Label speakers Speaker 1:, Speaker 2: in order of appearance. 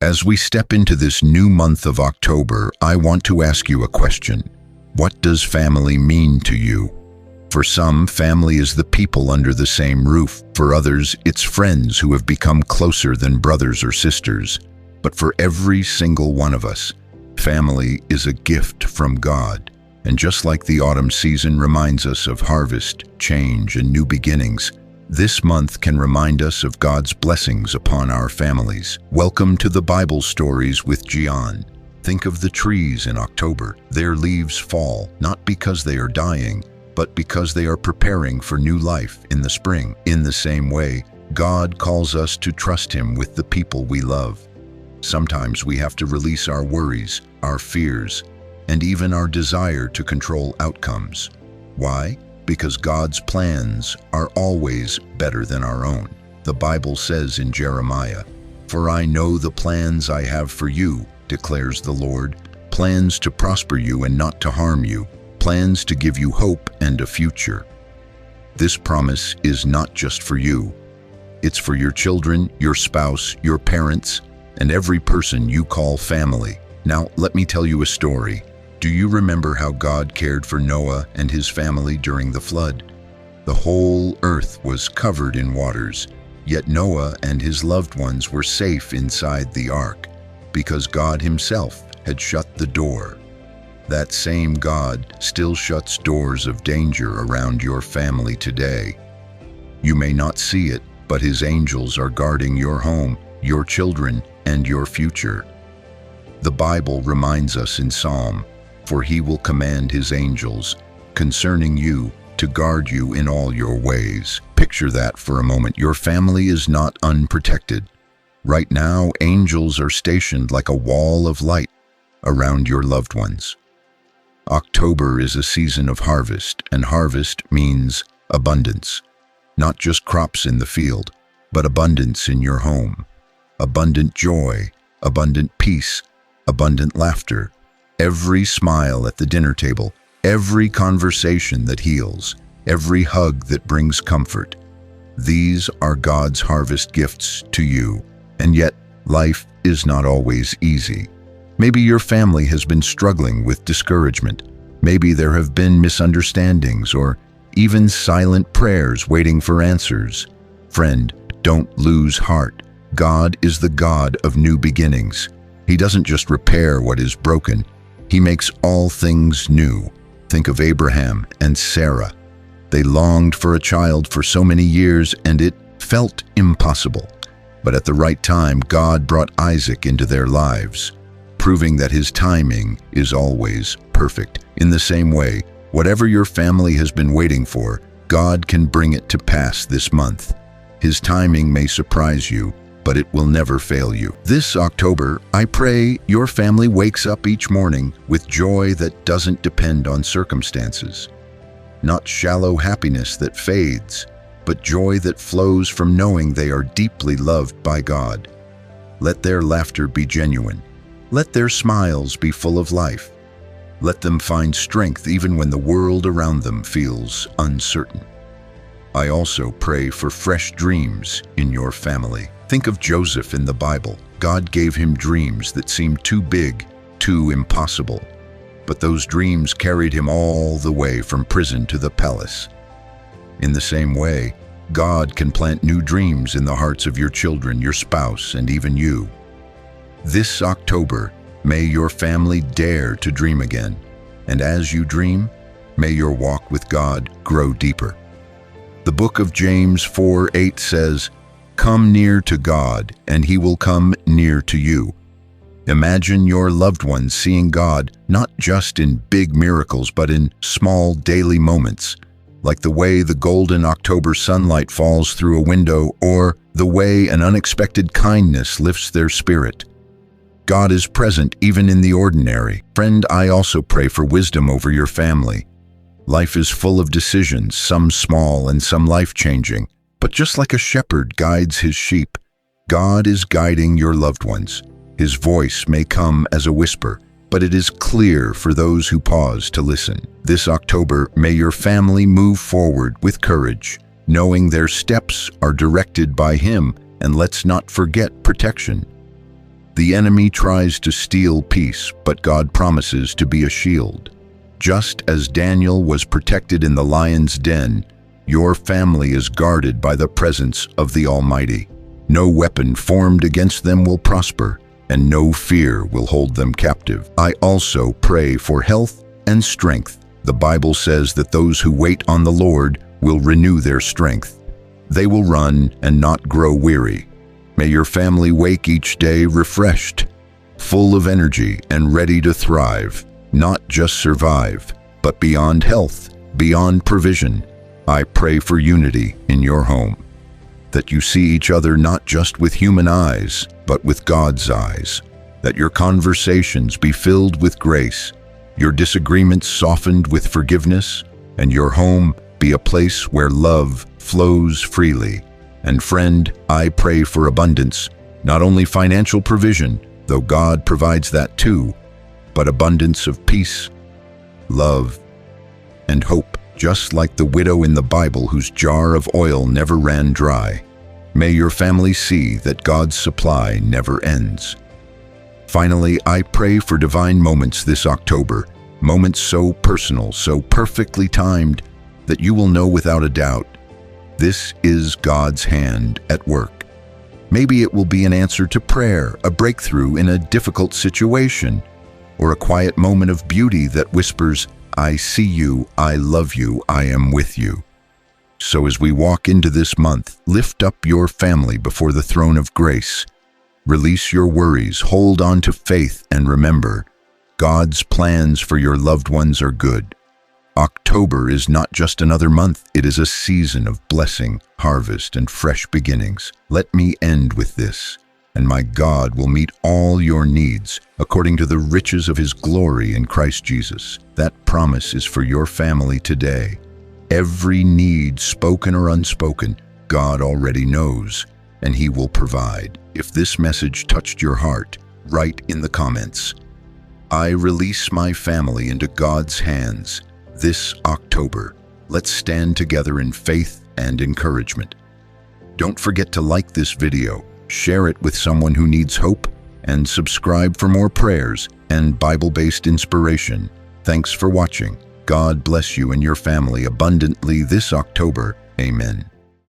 Speaker 1: As we step into this new month of October, I want to ask you a question. What does family mean to you? For some, family is the people under the same roof. For others, it's friends who have become closer than brothers or sisters. But for every single one of us, family is a gift from God. And just like the autumn season reminds us of harvest, change, and new beginnings, this month can remind us of God's blessings upon our families. Welcome to the Bible Stories with Gian. Think of the trees in October. Their leaves fall, not because they are dying, but because they are preparing for new life in the spring. In the same way, God calls us to trust Him with the people we love. Sometimes we have to release our worries, our fears, and even our desire to control outcomes. Why? Because God's plans are always better than our own. The Bible says in Jeremiah, "For I know the plans I have for you, declares the Lord, plans to prosper you and not to harm you, plans to give you hope and a future." This promise is not just for you. It's for your children, your spouse, your parents, and every person you call family. Now, let me tell you a story. Do you remember how God cared for Noah and his family during the flood? The whole earth was covered in waters, yet Noah and his loved ones were safe inside the ark because God Himself had shut the door. That same God still shuts doors of danger around your family today. You may not see it, but His angels are guarding your home, your children, and your future. The Bible reminds us in Psalm, "For He will command His angels concerning you to guard you in all your ways." Picture that for a moment. Your family is not unprotected. Right now, angels are stationed like a wall of light around your loved ones. October is a season of harvest, and harvest means abundance. Not just crops in the field, but abundance in your home. Abundant joy, abundant peace, abundant laughter. Every smile at the dinner table, every conversation that heals, every hug that brings comfort. These are God's harvest gifts to you. And yet, life is not always easy. Maybe your family has been struggling with discouragement. Maybe there have been misunderstandings or even silent prayers waiting for answers. Friend, don't lose heart. God is the God of new beginnings. He doesn't just repair what is broken. He makes all things new. Think of Abraham and Sarah. They longed for a child for so many years, and it felt impossible. But at the right time, God brought Isaac into their lives, proving that His timing is always perfect. In the same way, whatever your family has been waiting for, God can bring it to pass this month. His timing may surprise you, but it will never fail you. This October, I pray your family wakes up each morning with joy that doesn't depend on circumstances. Not shallow happiness that fades, but joy that flows from knowing they are deeply loved by God. Let their laughter be genuine. Let their smiles be full of life. Let them find strength even when the world around them feels uncertain. I also pray for fresh dreams in your family. Think of Joseph in the Bible. God gave him dreams that seemed too big, too impossible. But those dreams carried him all the way from prison to the palace. In the same way, God can plant new dreams in the hearts of your children, your spouse, and even you. This October, may your family dare to dream again. And as you dream, may your walk with God grow deeper. The book of James 4:8 says, "Come near to God, and He will come near to you." Imagine your loved ones seeing God not just in big miracles, but in small daily moments, like the way the golden October sunlight falls through a window, or the way an unexpected kindness lifts their spirit. God is present even in the ordinary. Friend, I also pray for wisdom over your family. Life is full of decisions, some small and some life-changing. But just like a shepherd guides his sheep, God is guiding your loved ones. His voice may come as a whisper, but it is clear for those who pause to listen. This October, may your family move forward with courage, knowing their steps are directed by Him, and let's not forget protection. The enemy tries to steal peace, but God promises to be a shield. Just as Daniel was protected in the lion's den, your family is guarded by the presence of the Almighty. No weapon formed against them will prosper, and no fear will hold them captive. I also pray for health and strength. The Bible says that those who wait on the Lord will renew their strength. They will run and not grow weary. May your family wake each day refreshed, full of energy and ready to thrive, not just survive, but beyond health, beyond provision. I pray for unity in your home, that you see each other not just with human eyes, but with God's eyes, that your conversations be filled with grace, your disagreements softened with forgiveness, and your home be a place where love flows freely. And friend, I pray for abundance, not only financial provision, though God provides that too, but abundance of peace, love, and hope, just like the widow in the Bible whose jar of oil never ran dry. May your family see that God's supply never ends. Finally, I pray for divine moments this October, moments so personal, so perfectly timed, that you will know without a doubt, this is God's hand at work. Maybe it will be an answer to prayer, a breakthrough in a difficult situation, or a quiet moment of beauty that whispers, I see you, I love you, I am with you. So as we walk into this month, lift up your family before the throne of grace. Release your worries, hold on to faith, and remember, God's plans for your loved ones are good. October is not just another month, it is a season of blessing, harvest, and fresh beginnings. Let me end with this, and my God will meet all your needs according to the riches of His glory in Christ Jesus. That promise is for your family today. Every need, spoken or unspoken, God already knows, and He will provide. If this message touched your heart, write in the comments, I release my family into God's hands. This October, let's stand together in faith and encouragement. Don't forget to like this video, share it with someone who needs hope, and subscribe for more prayers and Bible-based inspiration. Thanks for watching. God bless you and your family abundantly this October. Amen.